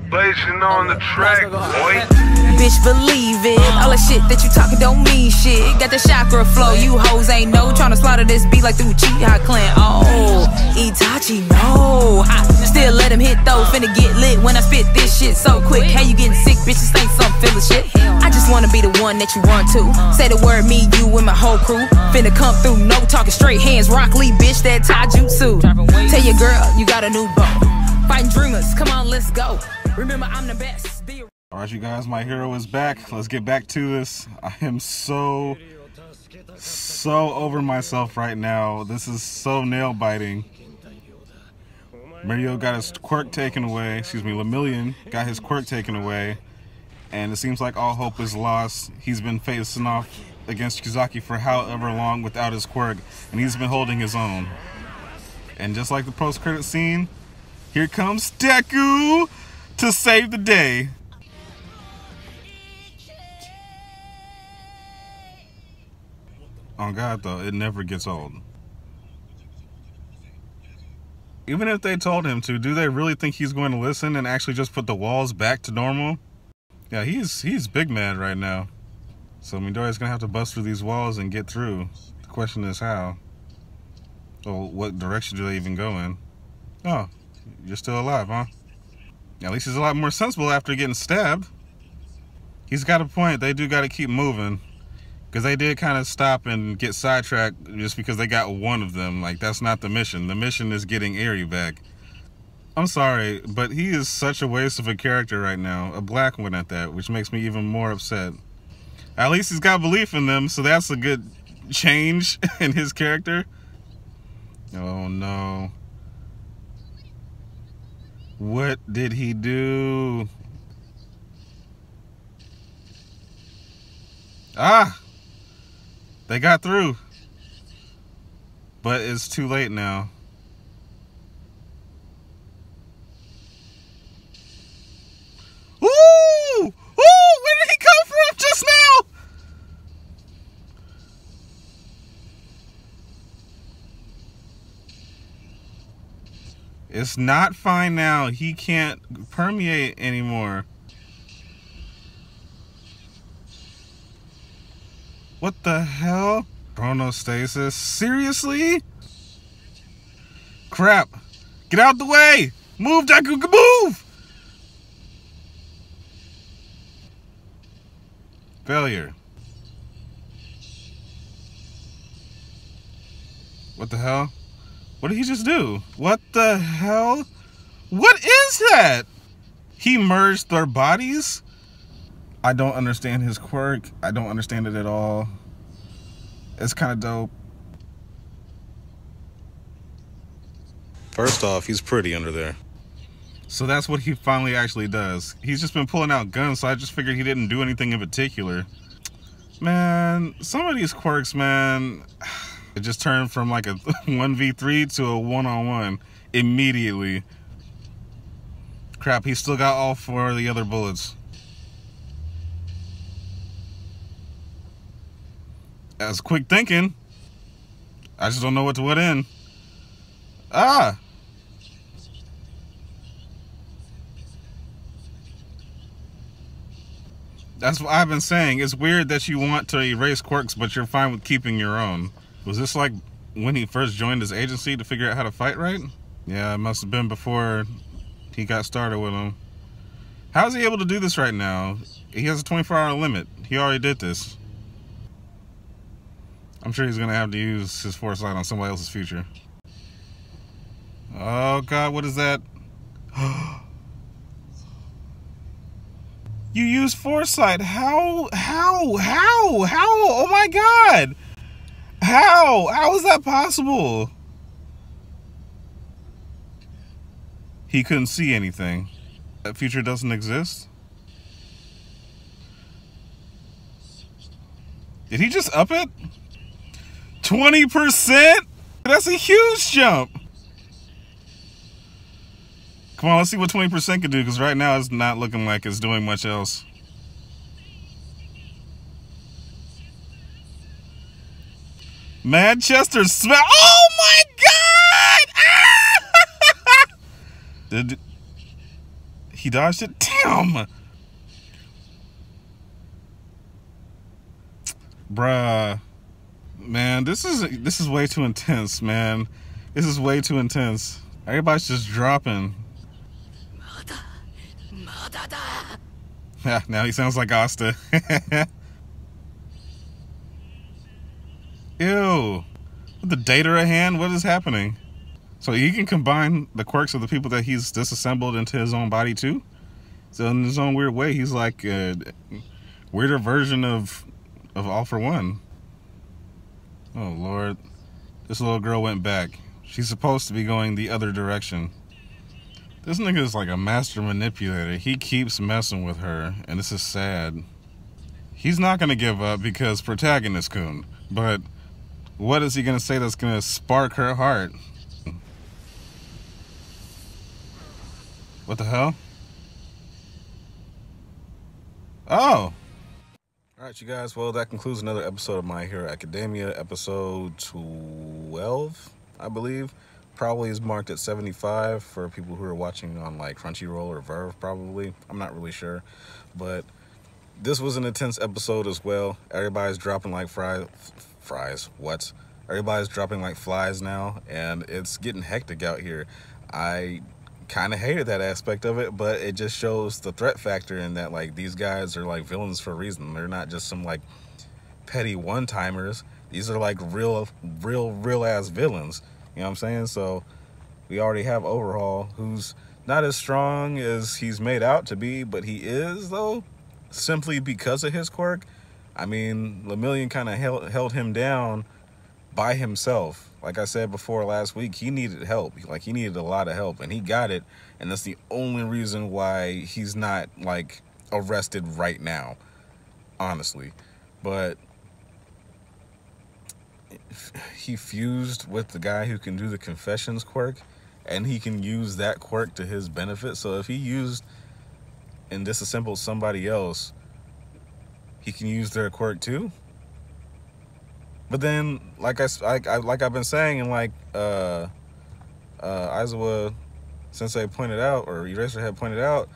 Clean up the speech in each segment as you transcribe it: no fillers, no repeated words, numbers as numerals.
Blazing on the track, boy. Bitch, believe it. All that shit that you talking don't mean shit. Got the chakra flow, you hoes ain't no. Tryna slaughter this beat like through Uchiha clan. Oh, Itachi, no. I still let him hit though. Finna get lit when I spit this shit so quick. Hey, you getting sick, bitches ain't some feelin' shit. I just wanna be the one that you run to. Say the word, me, you, and my whole crew. Finna come through, no talking straight hands. Rock Lee, bitch, that taijutsu. Tell your girl, you got a new beau. Fighting dreamers, come on, let's go. Remember, I'm the best. Alright, you guys, my hero is back. Let's get back to this. I am so over myself right now. This is so nail-biting. Mario got his quirk taken away. Excuse me, Lemillion got his quirk taken away. And it seems like all hope is lost. He's been facing off against Kizaki for however long without his quirk. And he's been holding his own. And just like the post-credit scene, here comes Deku to save the day. Oh God, though, it never gets old. Even if they told him to, do they really think he's going to listen and actually just put the walls back to normal? Yeah, he's big mad right now. So Midoriya's gonna have to bust through these walls and get through. The question is how. Well, what direction do they even go in? Oh, you're still alive, huh? At least he's a lot more sensible after getting stabbed. He's got a point. They do got to keep moving. Because they did kind of stop and get sidetracked just because they got one of them. Like, that's not the mission. The mission is getting Eri back. I'm sorry, but he is such a waste of a character right now. A black one at that, which makes me even more upset. At least he's got belief in them, so that's a good change in his character. Oh, no. What did he do? Ah! They got through, but it's too late now. Ooh! Ooh! Where did he come from just now? It's not fine now. He can't permeate anymore. What the hell? Chronostasis? Seriously? Crap. Get out the way! Move, Deku, move! Failure. What the hell? What did he just do? What the hell? What is that? He merged their bodies? I don't understand his quirk. I don't understand it at all. It's kind of dope. First off, he's pretty under there. So that's what he finally actually does. He's just been pulling out guns, so I just figured he didn't do anything in particular. Man, some of these quirks, man, it just turned from like a 1v3 to a one-on-one immediately. Crap, he still got all 4 of the other bullets. That's quick thinking. I just don't know what to put in. Ah! That's what I've been saying. It's weird that you want to erase quirks, but you're fine with keeping your own. Was this like when he first joined his agency to figure out how to fight right? Yeah, it must have been before he got started with him. How is he able to do this right now? He has a 24-hour limit. He already did this. I'm sure he's going to have to use his foresight on somebody else's future. Oh, God, what is that? You use foresight. How? Oh, my God. How is that possible? He couldn't see anything. That future doesn't exist? Did he just up it? 20%? That's a huge jump. Come on, let's see what 20% can do, because right now it's not looking like it's doing much else. Manchester smell. Oh my God! Ah! He dodged it. Damn! Bruh. Man, this is way too intense, man. This is way too intense. Everybody's just dropping. Yeah, now he sounds like Asta. Ew. With the data at hand, what is happening? So he can combine the quirks of the people that he's disassembled into his own body too? So in his own weird way, he's like a weirder version of All for One. Oh Lord. This little girl went back. She's supposed to be going the other direction. This nigga is like a master manipulator. He keeps messing with her, and this is sad. He's not gonna give up because protagonist Kun, but what is he gonna say that's gonna spark her heart? What the hell? Oh! Alright, you guys, well, that concludes another episode of My Hero Academia, episode 12, I believe. Probably is marked at 75 for people who are watching on, like, Crunchyroll or Verve, probably. I'm not really sure. But this was an intense episode as well. Everybody's dropping like fries. What? Everybody's dropping like flies now, and it's getting hectic out here. I kind of hated that aspect of it, but it just shows the threat factor in that, like, these guys are like villains for a reason. They're not just some like petty one-timers. These are like real ass villains. You know what I'm saying? So we already have Overhaul, who's not as strong as he's made out to be, but he is, though, simply because of his quirk. I mean, Lemillion kind of held him down by himself. Like I said before last week, he needed help. Like, he needed a lot of help, and he got it. And that's the only reason why he's not, like, arrested right now, honestly. But he fused with the guy who can do the confessions quirk, and he can use that quirk to his benefit. So if he used and disassembled somebody else, he can use their quirk too. But then, like I've been saying, and like Aizawa Sensei pointed out, or Eraserhead pointed out,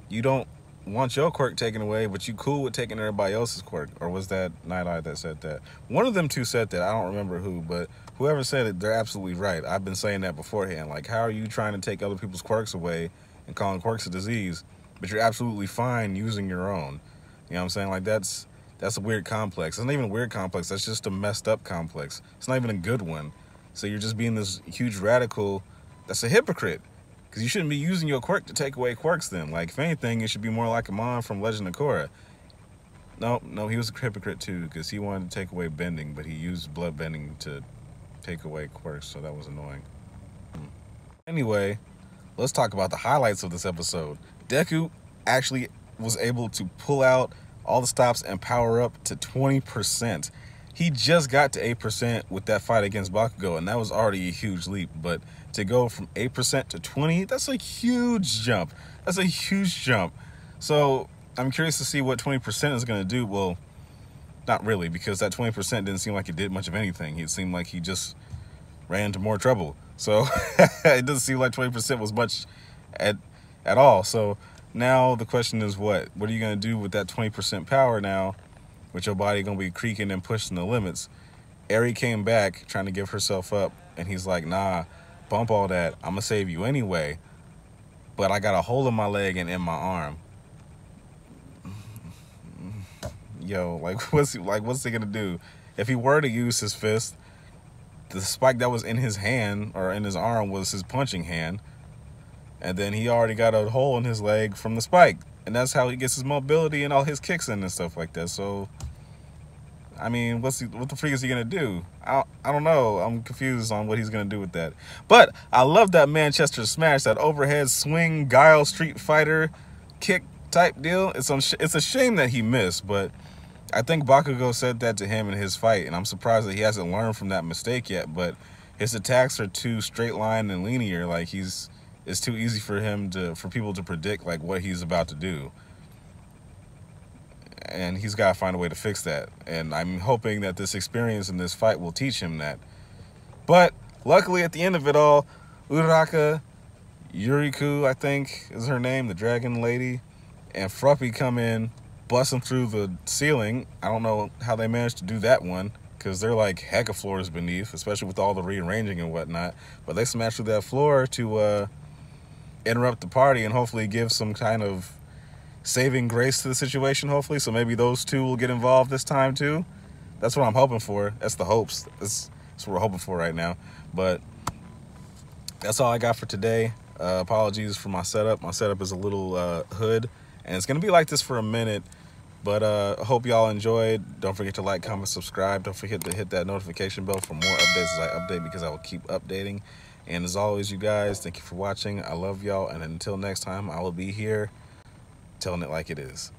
you don't want your quirk taken away, but you cool with taking everybody else's quirk. Or was that Nighteye that said that? One of them two said that. I don't remember who, but whoever said it, they're absolutely right. I've been saying that beforehand. Like, how are you trying to take other people's quirks away and calling quirks a disease, but you're absolutely fine using your own? You know what I'm saying? Like, that's a weird complex. It's not even a weird complex. That's just a messed up complex. It's not even a good one. So you're just being this huge radical that's a hypocrite. Because you shouldn't be using your quirk to take away quirks then. Like, if anything, it should be more like Amon from Legend of Korra. No, he was a hypocrite too, because he wanted to take away bending, but he used blood bending to take away quirks, so that was annoying. Anyway, let's talk about the highlights of this episode. Deku actually was able to pull out all the stops and power up to 20%. He just got to 8% with that fight against Bakugo, and that was already a huge leap, but to go from 8% to 20, that's a huge jump. That's a huge jump. So I'm curious to see what 20% is going to do. Well, not really, because that 20% didn't seem like it did much of anything. It seemed like he just ran into more trouble. So it doesn't seem like 20% was much at all. So now the question is, what are you going to do with that 20% power now, with your body going to be creaking and pushing the limits? Eri came back trying to give herself up, and he's like, nah, bump all that. I'm going to save you anyway, but I got a hole in my leg and in my arm. Yo, what's he going to do? If he were to use his fist, the spike that was in his hand, or in his arm, was his punching hand. And then he already got a hole in his leg from the spike. And that's how he gets his mobility and all his kicks in and stuff like that. So, I mean, what the freak is he going to do? I don't know. I'm confused on what he's going to do with that. But I love that Manchester Smash, that overhead swing, Guile Street Fighter kick type deal. It's a shame that he missed, but I think Bakugo said that to him in his fight, and I'm surprised that he hasn't learned from that mistake yet. But his attacks are too straight line and linear. Like, it's too easy for people to predict like what he's about to do, and he's got to find a way to fix that. And I'm hoping that this experience in this fight will teach him that. But luckily, at the end of it all, Uraraka Yuriku, I think is her name, the dragon lady, and Fruppy come in, busting through the ceiling. I don't know how they managed to do that one, because they're like hecka floors beneath, especially with all the rearranging and whatnot. But they smashed through that floor to interrupt the party and hopefully give some kind of saving grace to the situation, hopefully. So maybe those two will get involved this time too. That's what I'm hoping for. That's the hopes. That's what we're hoping for right now. But that's all I got for today. Apologies for my setup. My setup is a little hood, and it's gonna be like this for a minute. But I hope y'all enjoyed. Don't forget to like, comment, subscribe. Don't forget to hit that notification bell for more updates as I update, because I will keep updating. And as always, you guys, thank you for watching. I love y'all, and until next time, I will be here telling it like it is.